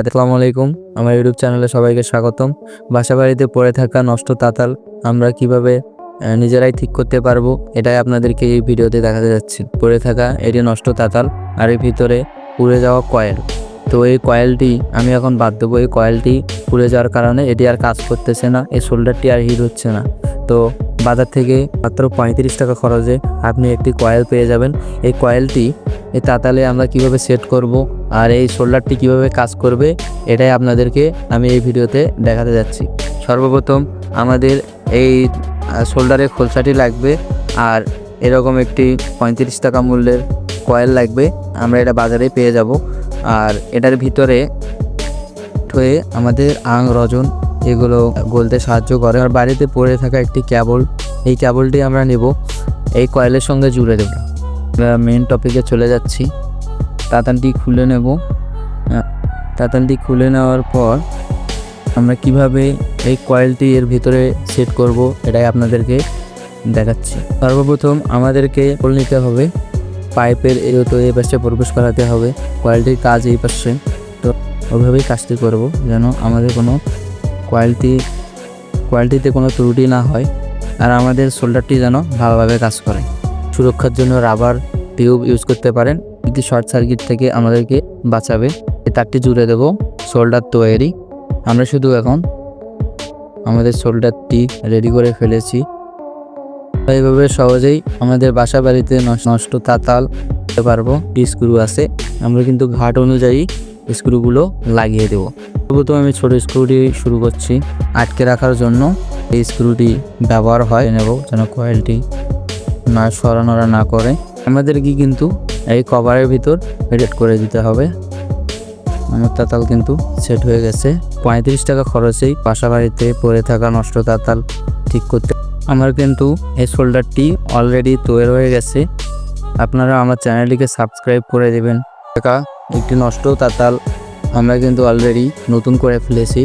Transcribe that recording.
আসসালামু আলাইকুম। আমার ইউটিউব চ্যানেলে সবাইকে স্বাগতম। বাসাবাড়িতে পড়ে থাকা নষ্ট তাতাল আমরা কিভাবে নিজেরাই ঠিক করতে পারবো, এটাই আপনাদেরকে এই ভিডিওতে দেখাতে যাচ্ছি। পড়ে থাকা এটি নষ্ট তাতাল আর এর ভিতরে পুড়ে যাওয়া কয়েল। তো এই কয়েলটি আমি এখন বাদ দেবো। এই কয়েলটি পুড়ে যাওয়ার কারণে এটি আর কাজ করতেছে না, এই শোল্ডারটি আর হিট হচ্ছে না। তো বাজার থেকে মাত্র 35 টাকা খরচে আপনি একটি কয়েল পেয়ে যাবেন। এই কয়েলটি এই তাতালে আমরা কিভাবে সেট করব আর এই শোল্ডারটি কিভাবে কাজ করবে, এটাই আপনাদেরকে আমি এই ভিডিওতে দেখাতে যাচ্ছি। সর্বপ্রথম আমাদের এই শোল্ডারের খোলসাটি লাগবে আর এরকম একটি 35 টাকা মূল্যের কয়েল লাগবে। আমরা এটা বাজারে পেয়ে যাব। আর এটার ভিতরে হয়ে আমাদের আং রজন এগুলো গলতে সাহায্য করে। আর বাড়িতে পড়ে থাকা একটি কেবল, এই কেবলটি আমরা নেব, এই কয়েলের সঙ্গে জুড়ে দেব। আমরা মেন টপিকে চলে যাচ্ছি। তাতালটি খুলে নেব। তাতালটি খুলে নেওয়ার পর আমরা কিভাবে এই কয়েলটি এর ভিতরে সেট করব, এটাই আপনাদেরকে দেখাচ্ছি। সর্বপ্রথম আমাদেরকে কয়েল নিতে হবে, পাইপের এই পাশে প্রবেশ করাতে হবে। কয়েলটির কাজ এই পাশে, তো ওইভাবেই কাজটি করব যেন আমাদের কোনো কোয়ালিটিতে কোনো ত্রুটি না হয় আর আমাদের শোল্ডারটি যেন ভালোভাবে কাজ করে। সুরক্ষার জন্য রাবার টিউব ইউজ করতে পারেন, এটি শর্ট সার্কিট থেকে আমাদেরকে বাঁচাবে। এই তারটি জুড়ে দেব শোল্ডার তৈরি। আমরা শুধু এখন আমাদের শোল্ডারটি রেডি করে ফেলেছি। এইভাবে সহজেই আমাদের বাসা বাড়িতে নষ্ট তাতাল দিতে পারবো। স্ক্রু আছে, আমরা কিন্তু ঘাট অনুযায়ী স্ক্রুগুলো লাগিয়ে দেবো। প্রথমে আমি ছোট স্ক্রুটি শুরু করছি। আটকে রাখার জন্য এই স্ক্রুটি ব্যবহার হয় নেব যেন কয়েলটি না সরানোড়া না করে। আমাদেরকে কিন্তু এই কভারের ভিতর ফিট করে দিতে হবে। আমার তাতাল কিন্তু সেট হয়ে গেছে। 35 টাকা খরচেই বাসা বাড়িতে পড়ে থাকা নষ্ট তাতাল ঠিক করতে। আমার কিন্তু এই শোল্ডারটি অলরেডি তৈরি হয়ে গেছে। আপনারা আমার চ্যানেলটিকে সাবস্ক্রাইব করে দেবেন। একটি নষ্ট তাতাল আমরা কিন্তু অলরেডি নতুন করে ফেলেছি।